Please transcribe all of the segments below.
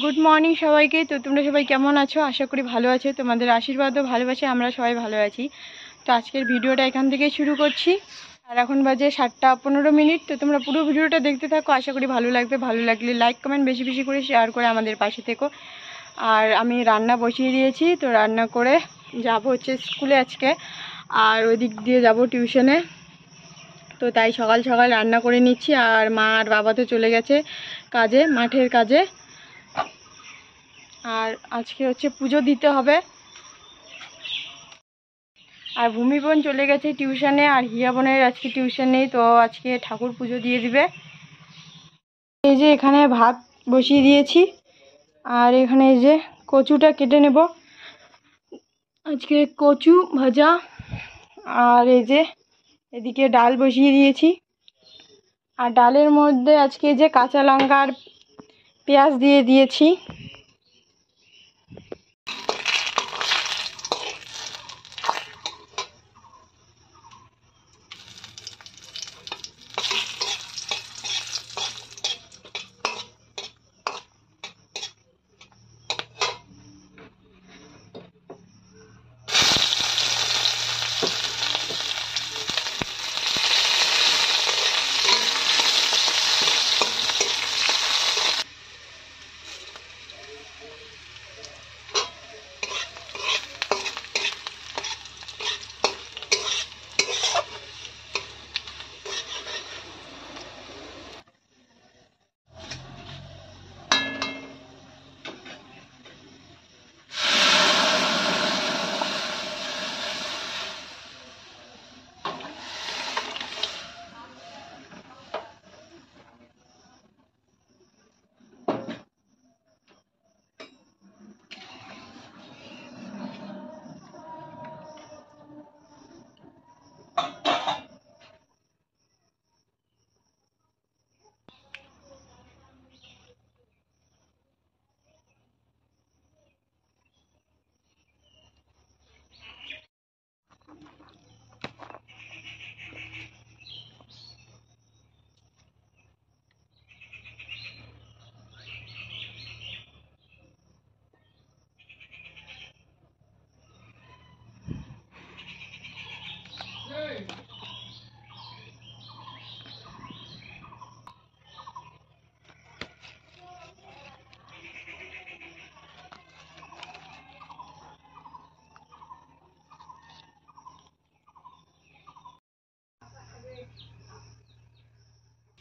Good morning সবাইকে। তো তোমরা সবাই কেমন আছো? আশা করি ভালো আছো। তোমাদের আশীর্বাদ ও ভালোবাসে আমরা সবাই ভালো আছি। তো আজকের ভিডিওটা এখান থেকেই শুরু করছি। আর এখন বাজে 7:15। তো তোমরা পুরো ভিডিওটা দেখতে থাকো, আশা করি ভালো লাগবে। ভালো লাগলে লাইক কমেন্ট বেশি বেশি করে শেয়ার করে আমাদের পাশে থেকো। আর আমি রান্না বসিয়ে দিয়েছি, তো রান্না করে যাব হচ্ছে স্কুলে আজকে, আর ওই দিক দিয়ে যাব টিউশনে। তো তাই সকাল সকাল রান্না করে নিচ্ছি। আর মা আর বাবা তো চলে গেছে কাজে, মাঠের কাজে। আর আজকে হচ্ছে পুজো দিতে হবে। আর ভূমি বোন চলে গেছে টিউশনে, আর হিয়া বোনের আজকে টিউশন নেই, তো আজকে ঠাকুর পুজো দিয়ে দিবে। এই যে এখানে ভাত বসিয়ে দিয়েছি, আর এখানে এই যে কচুটা কেটে নেব, আজকে কচু ভাজা। আর এই যে এদিকে ডাল বসিয়ে দিয়েছি, আর ডালের মধ্যে আজকে যে কাঁচা লঙ্কা আর পেঁয়াজ দিয়ে দিয়েছি।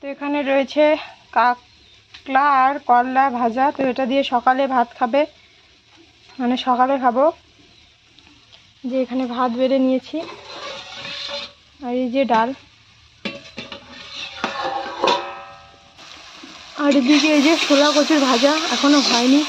তো এখানে রয়েছে কাকলা আর করলা ভাজা। তো এটা দিয়ে সকালে ভাত খাবে, মানে সকালে খাবো। যে এখানে ভাত বেড়ে নিয়েছি, আর এই যে ডাল, আর এদিকে এই যে ছোলা কচুর ভাজা এখনো হয়নি।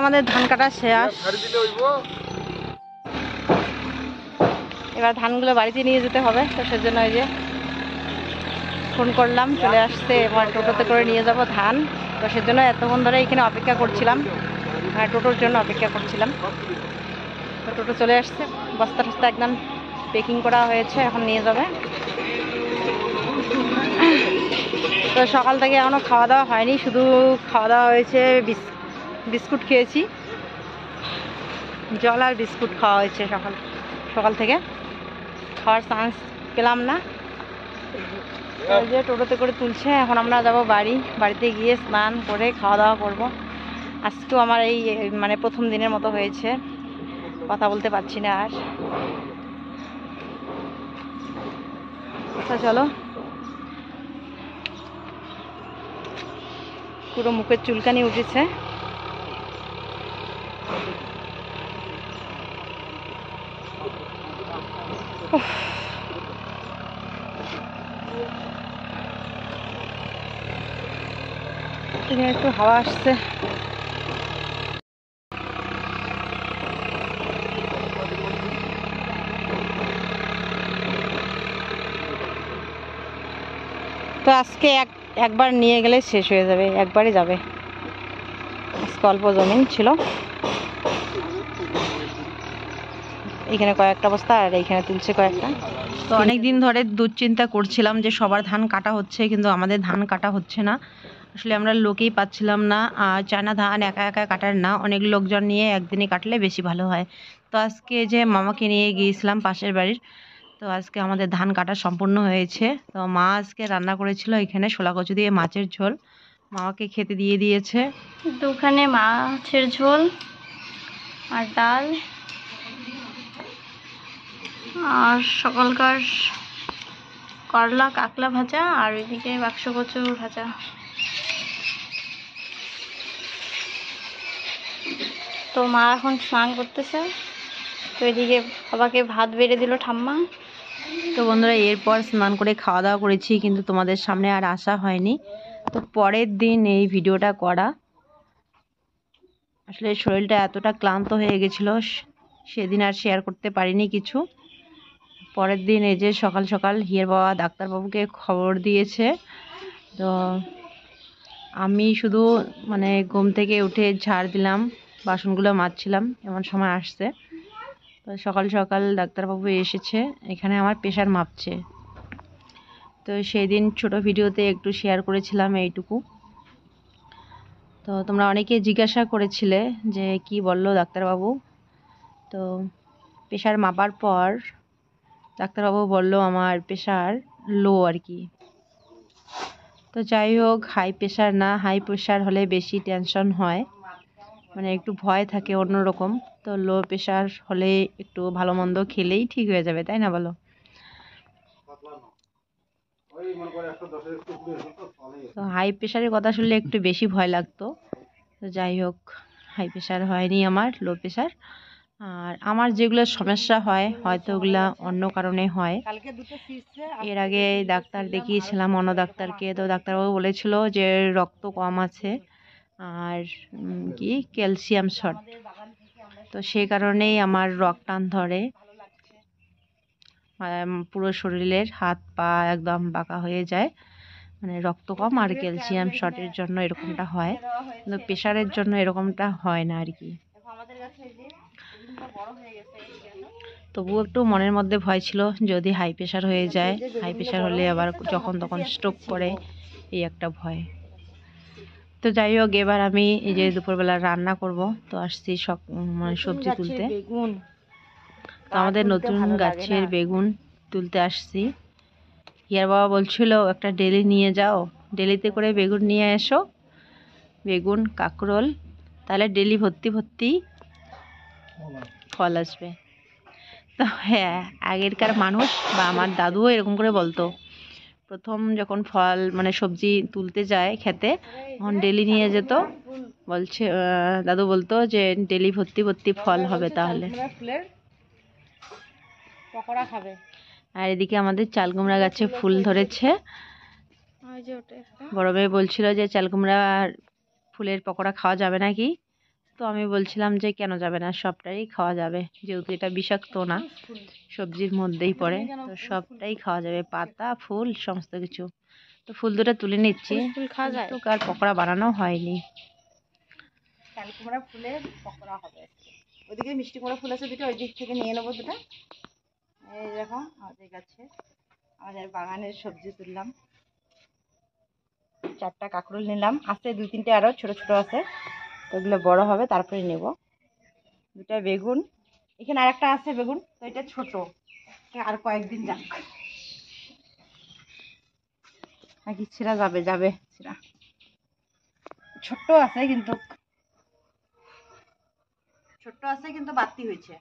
আমাদের ধান কাটা শেষ। এবার ধানগুলো বাড়িতে নিয়ে যেতে হবে, তো সেজন্য এই যে ফোন করলাম, চলে আসছে। এবার টোটোতে করে নিয়ে যাব ধান, তো সেজন্য এতক্ষণ ধরে এখানে অপেক্ষা করছিলাম, টোটোর জন্য অপেক্ষা করছিলাম। তো টোটো চলে আসছে, বস্তা টস্তা একদম প্যাকিং করা হয়েছে, এখন নিয়ে যাবে। তো সকাল থেকে এখনও খাওয়া দাওয়া হয়নি, শুধু খাওয়া দাওয়া হয়েছে বিস্কুট খেয়েছি, জল আর বিস্কুট খাওয়া হয়েছে সকাল সকাল থেকে, খাওয়ার চান্স পেলাম না। ওই যে টোটোতে করে তুলছে, এখন আমরা যাব বাড়িতে গিয়ে স্নান করে খাওয়া দাওয়া করব। আজকেও আমার এই মানে প্রথম দিনের মতো হয়েছে, কথা বলতে পারছি না আর। তো চলো, পুরো মুখের চুলকানি উঠেছে। এখানে একটু হাওয়া আসছে। তো আজকে একবার নিয়ে গেলে শেষ হয়ে যাবে, একবারই যাবে। আজকে অল্প জমিন ছিল, এখানে কয়েকটা বস্তা আর এইখানে তুলছে কয়েকটা। তো অনেক দিন ধরে দুশ্চিন্তা করছিলাম যে সবার ধান কাটা হচ্ছে, কিন্তু আমাদের ধান কাটা হচ্ছে না। আসলে আমরা লোকেই পাচ্ছিলাম না, আর চায়না ধান একা একা কাটার না, অনেক লোকজন নিয়ে একদিনে কাটলে বেশি ভালো হয়। তো আজকে যে মামাকে নিয়ে গিয়েছিলাম পাশের বাড়ির, তো আজকে আমাদের ধান কাটা সম্পূর্ণ হয়েছে। তো মা আজকে রান্না করেছিল এখানে শোলা কচু দিয়ে মাছের ঝোল, মামাকে খেতে দিয়ে দিয়েছে। তো ওখানে মাছের ঝোল আর ডাল আর সকালকার করলা কাকলা ভাজা, আর ওইদিকে বাক্স কচু ভাজা। তো মা এখন স্নান করতেছে, তো এদিকে বাবাকে ভাত বেড়ে দিল ঠাম্মা। তো বন্ধুরা, এরপর স্নান করে খাওয়া দাওয়া করেছি, কিন্তু তোমাদের সামনে আর আসা হয়নি। তো পরের দিন এই ভিডিওটা করা, আসলে শরীরটা এতটা ক্লান্ত হয়ে গেছিলো, সেদিন আর শেয়ার করতে পারিনি কিছু। পরের দিন এই যে সকাল সকাল হিয়ার বাবা ডাক্তারবাবুকে খবর দিয়েছে। তো আমি শুধু মানে ঘুম থেকে উঠে ঝাড় দিলাম, বাসনগুলো মাজছিলাম, এমন সময় আসছে। তো সকাল সকাল ডাক্তারবাবু এসেছে, এখানে আমার প্রেশার মাপছে। তো সেই দিন ছোট ভিডিওতে একটু শেয়ার করেছিলাম এইটুকু। তো তোমরা অনেকে জিজ্ঞাসা করেছিলে যে কি বললো ডাক্তারবাবু। তো প্রেশার মাপার পর ডাক্তারবাবু বলল আমার প্রেশার লো আর কি। তো যাই হোক, হাই প্রেশার না, হাই প্রেশার হলে বেশি টেনশন হয়, মানে একটু ভয় থাকে অন্যরকম। তো লো প্রেশার হলে একটু ভালো মন্দ খেলেই ঠিক হয়ে যাবে, তাই না বলো? তো হাই প্রেশারের কথা শুনলে একটু বেশি ভয় লাগতো। তো যাই হোক, হাই প্রেশার হয়নি আমার, লো প্রেশার। আর আমার যেগুলো সমস্যা হয় হয়তো ওগুলা অন্য কারণে হয়। এর আগে ডাক্তার দেখিয়েছিলাম অন্য ডাক্তারকে, তো ডাক্তারবাবু বলেছিল যে রক্ত কম আছে আর কি ক্যালসিয়াম শর্ট। তো সেই কারণেই আমার রক্ত টান ধরে, পুরো শরীরের হাত পা একদম বাঁকা হয়ে যায়, মানে রক্ত কম আর ক্যালসিয়াম শর্টের জন্য এরকমটা হয়, কিন্তু প্রেশারের জন্য এরকমটা হয় না আর কি। তবুও একটু মনের মধ্যে ভয় ছিল যদি হাই প্রেশার হয়ে যায়, হাই প্রেশার হলে আবার যখন তখন স্ট্রোক করে, এই একটা ভয়। তো যাই হোক, এবার আমি এই যে দুপুরবেলা রান্না করব, তো আসছি মানে সবজি তুলতে। তো আমাদের নতুন গাছের বেগুন তুলতে আসছি। হিয়ার বাবা বলছিল একটা ডেলি নিয়ে যাও, ডেলিতে করে বেগুন নিয়ে এসো, বেগুন কাঁকরোল, তাহলে ডেলি ভর্তি ভর্তি ফল আসবে। তো হ্যাঁ, আগেরকার মানুষ বা আমার দাদুও এরকম করে বলতো, প্রথম যখন ফল মানে সবজি তুলতে যায় খেতে, তখন ডেলি নিয়ে যেত, বলছে দাদু বলতো যে ডেলি ভর্তি ভর্তি ফল হবে তাহলে। পকোড়া খাবে। আর এদিকে আমাদের চাল কুমড়া গাছে ফুল ধরেছে। বড় মেয়ে বলছিল যে চাল কুমড়া ফুলের পকোড়া খাওয়া যাবে নাকি, তো আমি বলছিলাম যে কেন যাবে না, সবটাই খাওয়া যাবে, যেহেতু এটা বিষাক্ত না, সবজির মধ্যেই পড়ে, তো সবটাই খাওয়া যাবে, পাতা ফুল সমস্ত কিছু। তো ফুল দুটো তুলে নিচ্ছি, ফুল খাওয়া যায়? তো আর পকোড়া বানানো হয়নি। চাল কুমড়া ফুলের পকোড়া হবে আজকে। ওইদিকে মিষ্টি কুমড়া ফুল আছে দুটো, ওই দিক থেকে নিয়ে নেবো দুটো। এই দেখো আমাদের গাছে আমাদের বাগানের সবজি তুললাম, 4টা কাঁকরোল নিলাম, আছে 2-3টে আরো ছোট ছোট আছে, তো ওগুলো বড় হবে তারপরে নেব। 2টা বেগুন, এখানে আরেকটা আছে বেগুন, তো এটা ছোট, আর কয়েকদিন যাক, নাকি ছিঁড়া যাবে, যাবে ছিঁড়া, ছোট্ট আছে কিন্তু, ছোট্ট আছে কিন্তু বাড়তি হয়েছে।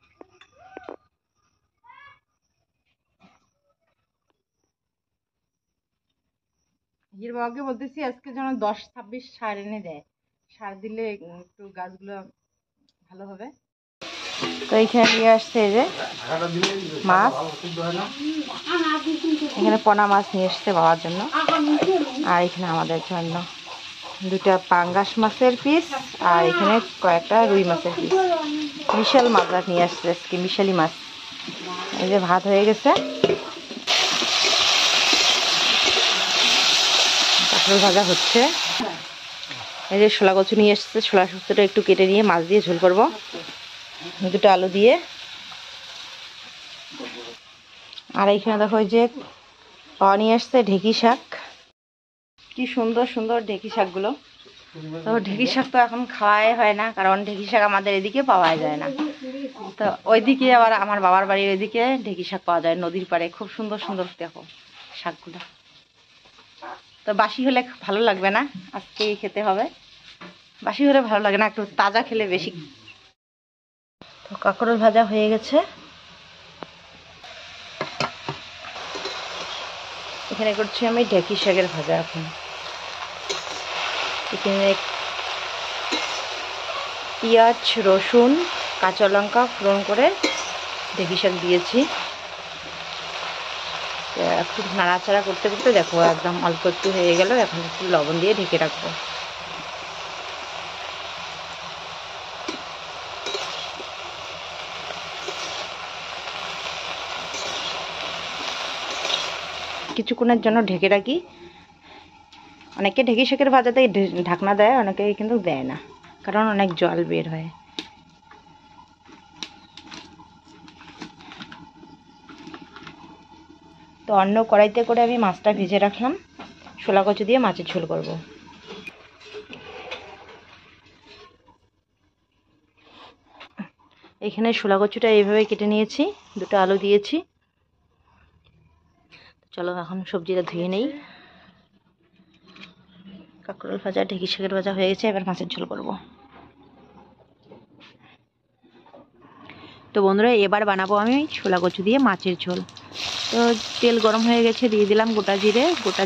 হির বাবাকে বলতেছি আজকে যেন 10-26 সার এনে দেয়, সার দিলে একটু গাছগুলো ভালো হবে। তো এইখানে নিয়ে আসছে এই যে মাছ, এখানে পোনা মাছ নিয়ে এসছে বাবার জন্য, আর এখানে আমাদের জন্য 2টা পাঙ্গাস মাছের পিস, আর এখানে কয়েকটা রুই মাছের পিস। মিশাল মাছ নিয়ে আসছে আজকে, মিশালি মাছ। এই যে ভাত হয়ে গেছে, কাঁকরোল ভাজা হচ্ছে, এই যে শোলা কচু নিয়ে এসছে, শোলা শুক্তোটা একটু কেটে নিয়ে মাছ দিয়ে ঝোল করবো, 2টো আলু দিয়ে। আর এইখানে দেখো ওই যে পাওয়া নিয়ে আসছে ঢেঁকি শাক, কি সুন্দর সুন্দর ঢেঁকি শাকগুলো। তো ঢেঁকি শাক তো এখন খাওয়াই হয় না, কারণ ঢেঁকি শাক আমাদের এদিকে পাওয়া যায় না। তো ওইদিকে আবার আমার বাবার বাড়ির ওইদিকে ঢেঁকি শাক পাওয়া যায় নদীর পাড়ে, খুব সুন্দর সুন্দর দেখো শাকগুলো। তো বাসি হলে ভালো লাগবে না, আজকেই খেতে হবে, বাসি হলে ভালো লাগে না, একটু তাজা খেলে বেশি। তো কাঁকরোল ভাজা হয়ে গেছে, এখানে করছি আমি ঢেঁকি শাকের ভাজা। এখন এখানে পেঁয়াজ রসুন কাঁচা লঙ্কা ফোড়ন করে ঢেঁকি শাক দিয়েছি, একটু নাড়াচাড়া করতে করতে দেখো একদম অল্প একটু হয়ে গেল, এখন একটু লবণ দিয়ে ঢেকে রাখবো। কিছুক্ষণের জন্য ঢেকে রাখি, অনেকে ঢেঁকি শাকের ভাজাতে ঢাকনা দেয়, অনেকে কিন্তু দেয় না, কারণ অনেক জল বের হয়। তো অন্য কড়াইতে করে আমি মাছটা ভেজে রাখলাম, শোলা কচু দিয়ে মাছের ঝোল করব। এখানে শোলা কচুটা এইভাবে কেটে নিয়েছি, 2টো আলু দিয়েছি। চলো এখন সবজিটা ধুয়ে নেই। কাঁকরোল ভাজা ঢেঁকি শাকের ভাজা হয়ে গেছে, এবার মাছের ঝোল করব। তো বন্ধুরা এবার বানাবো আমি শোলা কচু দিয়ে মাছের ঝোল। তো তেল গরম হয়ে গেছে, দিয়ে দিলাম গোটা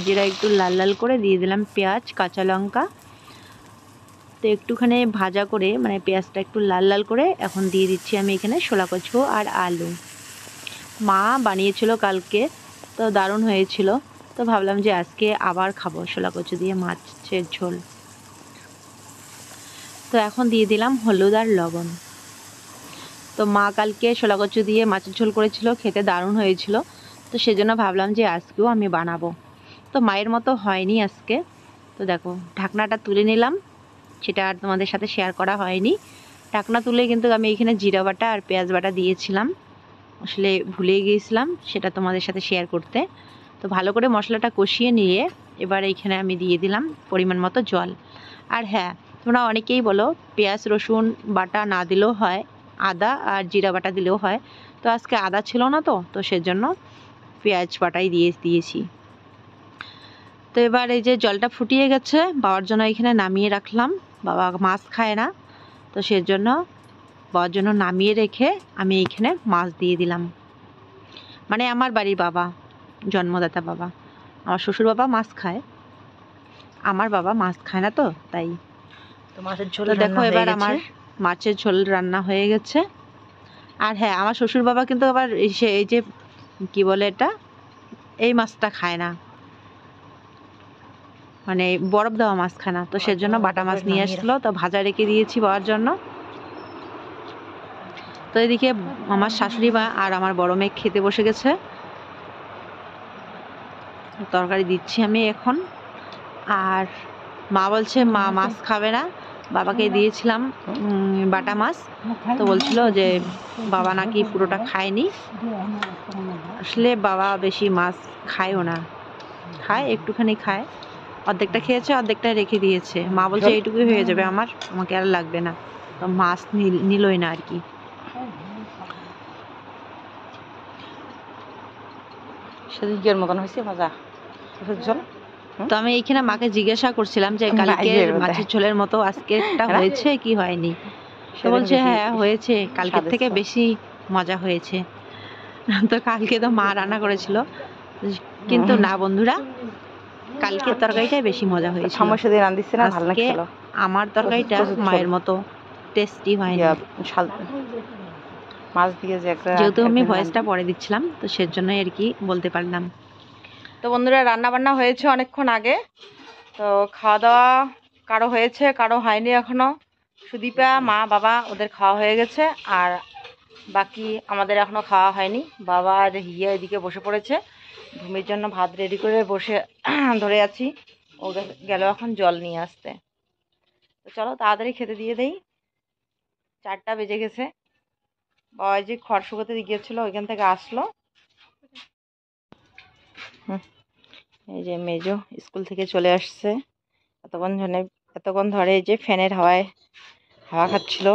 জিরা একটু লাল লাল করে দিয়ে দিলাম পেঁয়াজ কাঁচা লঙ্কা। তো একটুখানি ভাজা করে, মানে পেঁয়াজটা একটু লাল লাল করে এখন দিয়ে দিচ্ছি আমি এখানে শোলা কচু আর আলু। মা বানিয়েছিল কালকে, তো দারুণ হয়েছিল, তো ভাবলাম যে আজকে আবার খাবো শোলা কচু দিয়ে মাছের ঝোল। তো এখন দিয়ে দিলাম হলুদ আর লবণ। তো মা কালকে শোলা কচু দিয়ে মাছের ঝোল করেছিল, খেতে দারুণ হয়েছিল, তো সেজন্য ভাবলাম যে আজকেও আমি বানাবো। তো মায়ের মতো হয়নি আজকে। তো দেখো ঢাকনাটা তুলে নিলাম, সেটা আর তোমাদের সাথে শেয়ার করা হয়নি। ঢাকনা তুলে কিন্তু আমি এখানে জিরা বাটা আর পেঁয়াজ বাটা দিয়েছিলাম, আসলে ভুলে গিয়েছিলাম সেটা তোমাদের সাথে শেয়ার করতে। তো ভালো করে মশলাটা কষিয়ে নিয়ে এবার এইখানে আমি দিয়ে দিলাম পরিমাণ মতো জল। আর হ্যাঁ, তোমরা অনেকেই বলো পেঁয়াজ রসুন বাটা না দিলেও হয়, আদা আর জিরা বাটা দিলেও হয়, তো আজকে আদা ছিল না, তো সেজন্য পেঁয়াজ বাটাই দিয়েছি। তো এবার এই যে জলটা ফুটিয়ে গেছে, বাবার জন্য এখানে নামিয়ে রাখলাম, বাবা মাছ খায় না, তো সেজন্য বাবার জন্য নামিয়ে রেখে আমি এইখানে মাছ দিয়ে দিলাম। মানে আমার বাড়ির বাবা, জন্মদাতা বাবা, আমার শ্বশুর বাবা মাছ খায়, আমার বাবা মাছ খায় না, তো তাই। তো মাছের ঝোল দেখো এবার আমার মাছের ঝোল রান্না হয়ে গেছে। আর হ্যাঁ, আমার শ্বশুর বাবা কিন্তু আবার এই যে কি বলে এটা, এই মাছটা খায় না, মানে বরফ দেওয়া মাছ খায় না, তো সেজন্য বাটা মাছ নিয়ে আসলো, তো ভাজা রেখে দিয়েছি বাবার জন্য। তো এদিকে আমার শাশুড়ি মা আর আমার বড় মেয়ে খেতে বসে গেছে। তরকারি দিচ্ছি আমি এখন। আর মা বলছে মা মাছ খাবে না, বাবাকে দিয়েছিলাম বাটা মাছ, তো বলছিল যে বাবা নাকি পুরোটা খায়নি। আসলে বাবা বেশি মাছ খায়ও না, খায় একটুখানি খায়, অর্ধেকটা খেয়েছে অর্ধেকটা রেখে দিয়েছে। মা বলছে এইটুকুই হয়ে যাবে আমার, আমাকে আর লাগবে না, তো মাছ নিলই না আর কি। সেদিকের মতন হয়েছে ভাজা ঝোল। তো আমি এইখানে মাকে জিজ্ঞাসা করছিলাম যে কালকে মাছের ঝোলের মতো আজকেরটা হয়েছে কি হয়নি, তো বলছে হ্যাঁ হয়েছে, কালকের থেকে বেশি মজা হয়েছে। তো কালকে তো মা রান্না করেছিল, কিন্তু না বন্ধুরা, কালকের তরকারিটাই বেশি মজা হয়েছে। আজকে আমার তরকারিটা মায়ের মতো টেস্টি হয়নি, যেহেতু আমি ভয়েসটা পরে দিচ্ছিলাম তো সেজন্যই আর কি বলতে পারলাম। তো বন্ধুরা রান্না বান্না হয়েছে অনেকক্ষণ আগে, তো খাওয়া দাওয়া কারো হয়েছে কারো হয়নি এখনো। সুদীপা মা বাবা ওদের খাওয়া হয়ে গেছে, আর বাকি আমাদের এখনো খাওয়া হয়নি। বাবা আর হিয়া এদিকে বসে পড়েছে, ঘুমের জন্য ভাত রেডি করে বসে ধরে আছি। ও গেল এখন জল নিয়ে আসতে। তো চলো তাড়াতাড়ি খেতে দিয়ে দেই, 4টা বেজে গেছে। বাবা যে খড় শুকোতে গিয়েছিল ওইখান থেকে আসলো। এই যে মেজো স্কুল থেকে চলে আসছে, এতক্ষণ ধরে এই যে ফ্যানের হাওয়ায় হাওয়া খাচ্ছিল।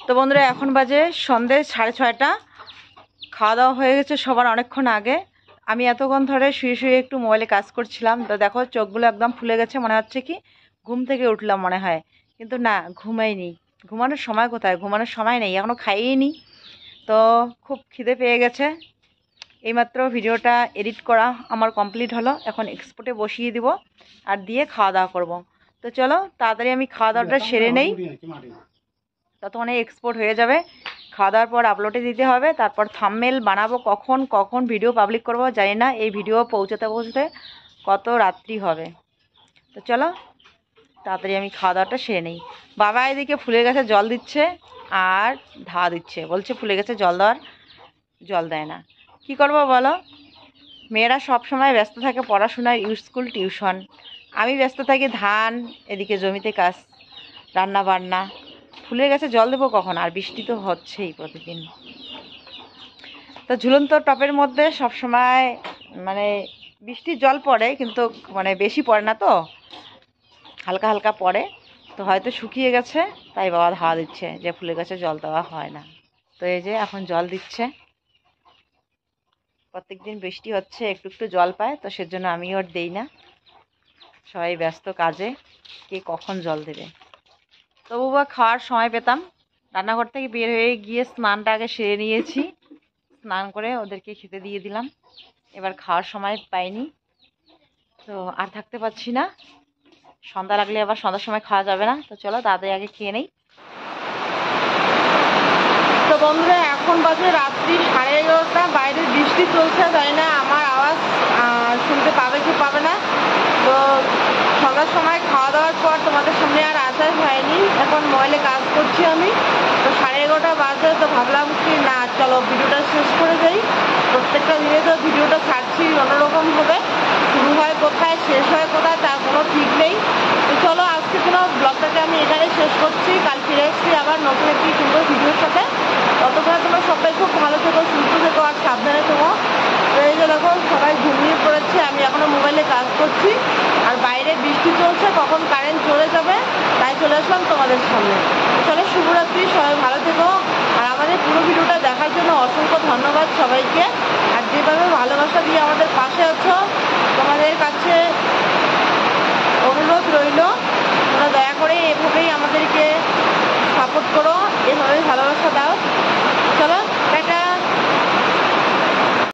তো বন্ধুরা এখন বাজে সন্ধে 6:30। খাওয়া দাওয়া হয়ে গেছে সবার অনেকক্ষণ আগে। আমি এতক্ষণ ধরে শুয়ে শুয়ে একটু মোবাইলে কাজ করছিলাম, তো দেখো চোখগুলো একদম ফুলে গেছে, মনে হচ্ছে কি ঘুম থেকে উঠলাম মনে হয়, কিন্তু না ঘুমাইনি। ঘুমানোর সময় কোথায়, ঘুমানোর সময় নেই, এখনও খাইয়েই নি। তো খুব খিদে পেয়ে গেছে। এইমাত্র ভিডিওটা এডিট করা আমার কমপ্লিট হলো, এখন এক্সপোর্টে বসিয়ে দিব আর দিয়ে খাওয়া দাওয়া করব। তো চলো তাড়াতাড়ি আমি খাওয়া দাওয়াটা সেরে নেই, ততক্ষণে এক্সপোর্ট হয়ে যাবে। খাওয়া দাওয়ার পর আপলোডে দিতে হবে, তারপর থাম্বনেল বানাবো। কখন ভিডিও পাবলিক করব জানি না, এই ভিডিও পৌঁছতে কত রাত্রি হবে। তো চলো তাড়াতাড়ি আমি খাওয়া দাওয়াটা সেরে নেই। বাবা এদিকে ফুলে গেছে জল দিচ্ছে আর ধা দিচ্ছে, বলছে ফুলে গেছে জল দেওয়ার, জল দেয় না। কি করব বলো, মেয়েরা সব সময় ব্যস্ত থাকে পড়াশোনায়, স্কুল টিউশন, আমি ব্যস্ত থাকি ধান, এদিকে জমিতে কাজ, রান্না বান্না। ফুলে গেছে জল দেবো কখন, আর বৃষ্টি তো হচ্ছেই প্রতিদিন। তো ঝুলন্ত টপের মধ্যে সব সময় মানে বৃষ্টির জল পড়ে, কিন্তু মানে বেশি পড়ে না, তো হালকা হালকা পড়ে। তো হয়তো শুকিয়ে গেছে, তাই বাবা হাওয়া দিচ্ছে যে ফুলে গেছে জল দেওয়া হয় না। তো এই যে এখন জল দিচ্ছে। প্রত্যেকদিন বৃষ্টি হচ্ছে, একটু একটু জল পায়, তো সেজন্য আমিও আর দেই না। সবাই ব্যস্ত কাজে, কে কখন জল দেবে। তবু বা খাওয়ার সময় পেতাম। রান্নাঘর থেকে বের হয়ে গিয়ে স্নানটা আগে সেরে নিয়েছি, স্নান করে ওদেরকে খেতে দিয়ে দিলাম। এবার খাওয়ার সময় পাইনি, তো আর থাকতে পারছি না। সন্ধ্যা লাগলে আবার সন্ধ্যার সময় খাওয়া যাবে না, তো চলো তাড়াতাড়ি আগে খেয়ে নেই। তো বন্ধুরা এখন বাজে রাত্রি 11:30, বাইরে বৃষ্টি চলছে, জানি না আমার আওয়াজ শুনতে পাবে কি পাবে না। তো সন্ধ্যার সময় খাওয়া দাওয়ার পর তোমাদের সামনে আর আসাই হয়নি, এখন মোবাইলে কাজ করছি আমি। তো 11:30 বাজে, তো ভাবলাম কি না চলো ভিডিওটা শেষ করে যাই। প্রত্যেকটা দিনে তো ভিডিওটা ছাড়ছি অন্যরকমভাবে, শুরু হয় কোথায় শেষ হয় কোথায় তার কোনো ঠিক নেই। তো চলো আজকে কোনো ব্লগটাকে আমি এখানে শেষ করছি, কাল ফিরে এসছি আবার নতুন একটি সুন্দর ভিডিওর সাথে। ততক্ষণে তোমরা সবাই খুব ভালো থেকো, সুস্থ থেকো আর সাবধানে থেকো। তো এই যে দেখো সবাই ঘুমিয়ে পড়েছে, আমি এখনও মোবাইলে কাজ করছি, আর বাইরে বৃষ্টি চলছে, কখন কারেন্ট চলে যাবে তাই চলে আসলাম তোমাদের সামনে। চলো শুভরাত্রি, সবাই ভালো থেকো। আর আমাদের পুরো ভিডিওটা দেখার জন্য অসংখ্য ধন্যবাদ সবাইকে, আর যেভাবে ভালোবাসা দিয়ে আমাদের পাশে